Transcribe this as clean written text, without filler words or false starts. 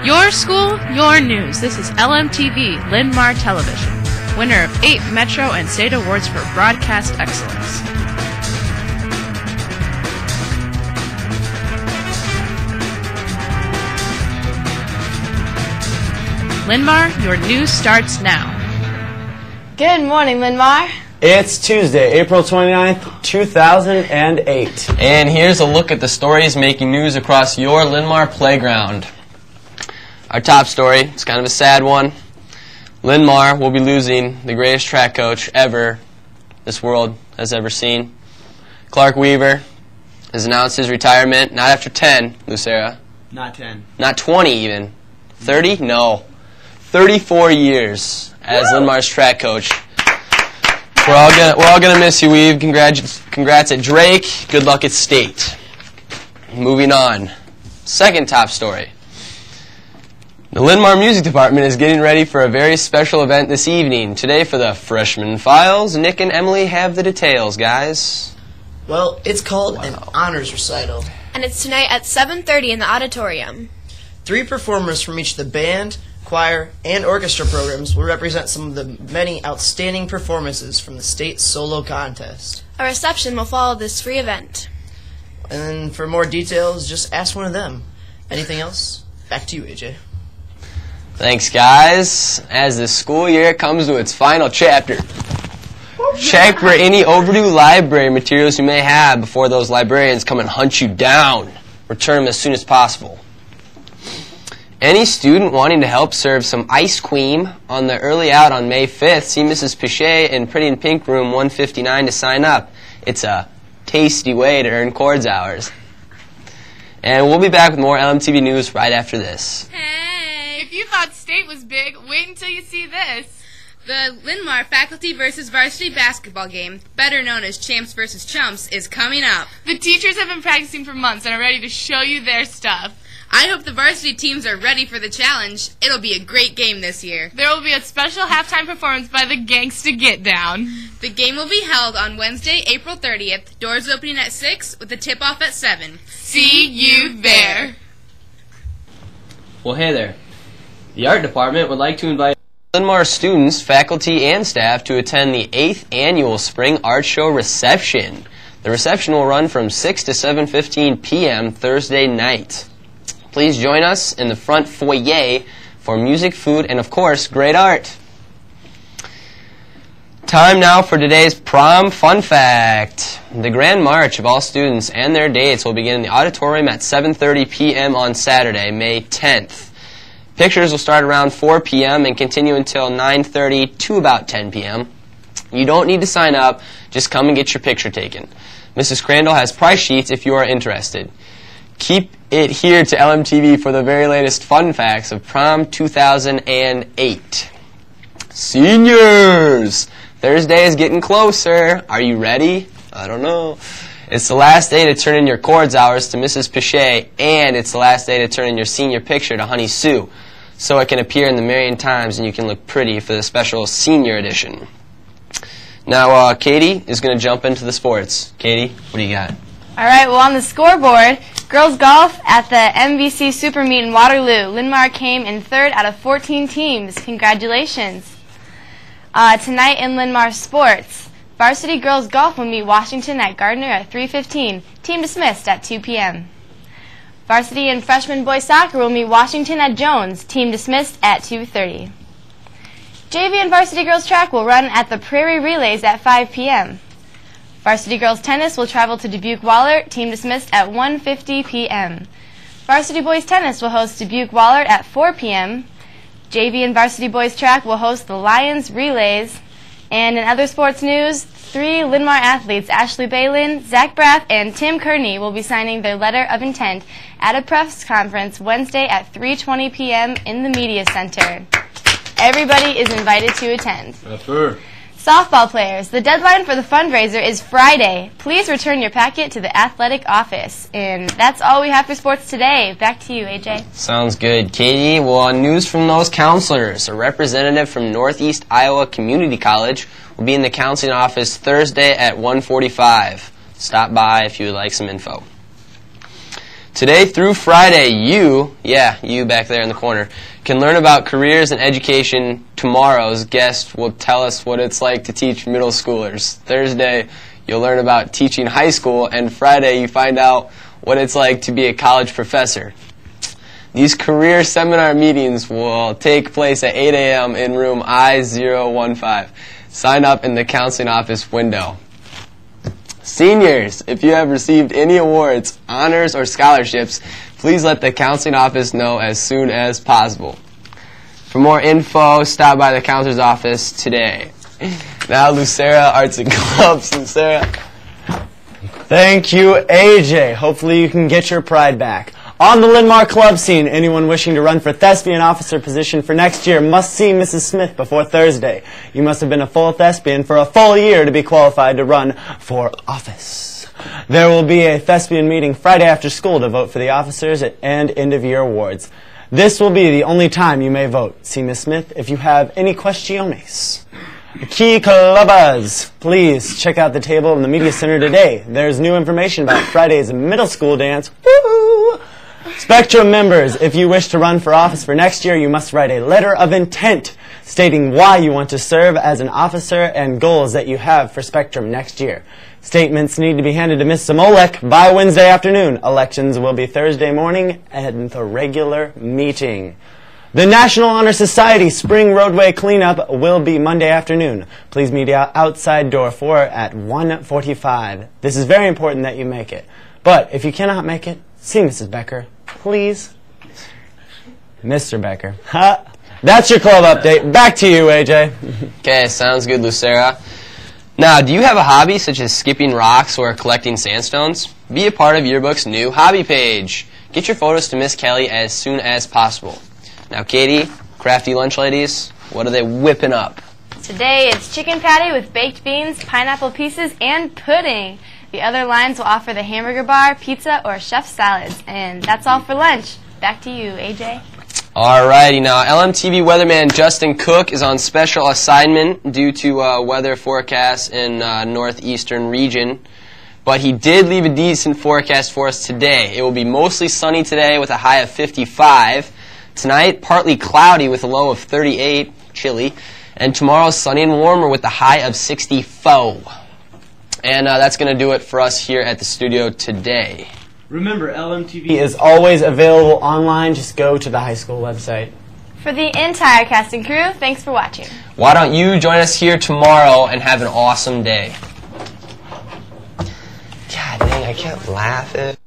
Your school, your news. This is LMTV, Linn-Mar Television, winner of 8 Metro and State Awards for Broadcast Excellence. Linn-Mar, your news starts now. Good morning, Linn-Mar. It's Tuesday, April 29th, 2008. And here's a look at the stories making news across your Linn-Mar playground. Our top story, it's kind of a sad one. Linn-Mar will be losing the greatest track coach ever this world has ever seen. Clark Weaver has announced his retirement, not after 10, Lucera. Not 10. Not 20 even. 30? No. 34 years as Linn-Mar's track coach. We're all gonna miss you, Weave. Congrats at Drake. Good luck at State. Moving on. Second top story. The Linn-Mar Music Department is getting ready for a very special event this evening. Today for the Freshman Files, Nick and Emily have the details, guys. Well, it's called an honors recital. And it's tonight at 7:30 in the auditorium. 3 performers from each of the band, choir, and orchestra programs will represent some of the many outstanding performances from the state solo contest. A reception will follow this free event. And for more details, just ask one of them. Anything else? Back to you, AJ. Thanks, guys. As the school year comes to its final chapter, check for any overdue library materials you may have before those librarians come and hunt you down. Return them as soon as possible. Any student wanting to help serve some ice cream on the early out on May 5th, see Mrs. Pichet in Pretty in Pink room 159 to sign up. It's a tasty way to earn chords hours. And we'll be back with more LMTV news right after this. Hey, if you thought state was big, wait until you see this. The Linn-Mar faculty versus varsity basketball game, better known as Champs versus Chumps, is coming up. The teachers have been practicing for months and are ready to show you their stuff. I hope the varsity teams are ready for the challenge. It'll be a great game this year. There will be a special halftime performance by the Gangsta Get Down. The game will be held on Wednesday, April 30th. Doors opening at 6 with the tip-off at 7. See you there. Well, hey there. The art department would like to invite Linn-Mar students, faculty, and staff to attend the 8th annual Spring Art Show reception. The reception will run from 6 to 7:15 p.m. Thursday night. Please join us in the front foyer for music, food, and, of course, great art. Time now for today's prom fun fact. The Grand March of all students and their dates will begin in the auditorium at 7:30 p.m. on Saturday, May 10th. Pictures will start around 4 p.m. and continue until 9:30 to about 10 p.m. You don't need to sign up. Just come and get your picture taken. Mrs. Crandall has price sheets if you are interested. Keep it here to LMTV for the very latest fun facts of prom 2008. Seniors! Thursday is getting closer. Are you ready? I don't know. It's the last day to turn in your chords hours to Mrs. Pichet, and it's the last day to turn in your senior picture to Honey Sue, so it can appear in the Marion Times and you can look pretty for the special senior edition. Now, Katie is going to jump into the sports. Katie, what do you got? All right, well, on the scoreboard, girls golf at the MVC Super Meet in Waterloo. Linn-Mar came in 3rd out of 14 teams. Congratulations. Tonight in Linn-Mar sports, varsity girls golf will meet Washington at Gardner at 3:15. Team dismissed at 2 p.m. Varsity and freshman boys soccer will meet Washington at Jones. Team dismissed at 2:30. JV and varsity girls track will run at the Prairie Relays at 5 p.m. Varsity girls tennis will travel to Dubuque-Wahlert. Team dismissed at 1:50 p.m. Varsity boys tennis will host Dubuque-Wahlert at 4 p.m. JV and varsity boys track will host the Lions Relays. And in other sports news, 3 Linn-Mar athletes, Ashley Balin, Zach Braff, and Tim Kearney, will be signing their letter of intent at a press conference Wednesday at 3:20 p.m. in the Media Center. Everybody is invited to attend. Softball players, the deadline for the fundraiser is Friday. Please return your packet to the athletic office. And that's all we have for sports today. Back to you, AJ. Sounds good, Katie. Well, news from those counselors. A representative from Northeast Iowa Community College will be in the counseling office Thursday at 1:45. Stop by if you would like some info. Today through Friday, you back there in the corner, can learn about careers and education. Tomorrow's guest will tell us what it's like to teach middle schoolers. Thursday, you'll learn about teaching high school, and Friday, you find out what it's like to be a college professor. These career seminar meetings will take place at 8 a.m. in room I-015. Sign up in the counseling office window. Seniors, if you have received any awards, honors, or scholarships, please let the counseling office know as soon as possible. For more info, stop by the counselor's office today. Now, Lucera, Arts and Clubs. Lucera. Thank you, AJ. Hopefully you can get your pride back. On the Linn-Mar club scene, anyone wishing to run for thespian officer position for next year must see Mrs. Smith before Thursday. You must have been a full thespian for a full year to be qualified to run for office. There will be a thespian meeting Friday after school to vote for the officers and end-of-year awards. This will be the only time you may vote. See Ms. Smith if you have any questiones. Key clubbers, please check out the table in the media center today. There's new information about Friday's middle school dance. Woo! Spectrum members, if you wish to run for office for next year, you must write a letter of intent stating why you want to serve as an officer and goals that you have for Spectrum next year. Statements need to be handed to Ms. Samolek by Wednesday afternoon. Elections will be Thursday morning and the regular meeting. The National Honor Society Spring Roadway Cleanup will be Monday afternoon. Please meet outside door 4 at 1:45. This is very important that you make it. But if you cannot make it, see Mrs. Becker, please. Mr. Becker. That's your club update. Back to you, AJ. Okay, sounds good, Lucera. Now, do you have a hobby such as skipping rocks or collecting sandstones? Be a part of Yearbook's new hobby page. Get your photos to Miss Kelly as soon as possible. Now, Katie, crafty lunch ladies, what are they whipping up? Today it's chicken patty with baked beans, pineapple pieces, and pudding. The other lines will offer the hamburger bar, pizza, or chef salads. And that's all for lunch. Back to you, AJ. Alrighty, now LMTV weatherman Justin Cook is on special assignment due to weather forecasts in northeastern region. But he did leave a decent forecast for us today. It will be mostly sunny today with a high of 55. Tonight, partly cloudy with a low of 38, chilly. And tomorrow, sunny and warmer with a high of 64. And that's going to do it for us here at the studio today. Remember, LMTV is always available online. Just go to the high school website. For the entire cast and crew, thanks for watching. Why don't you join us here tomorrow and have an awesome day? God dang, I can't laugh it.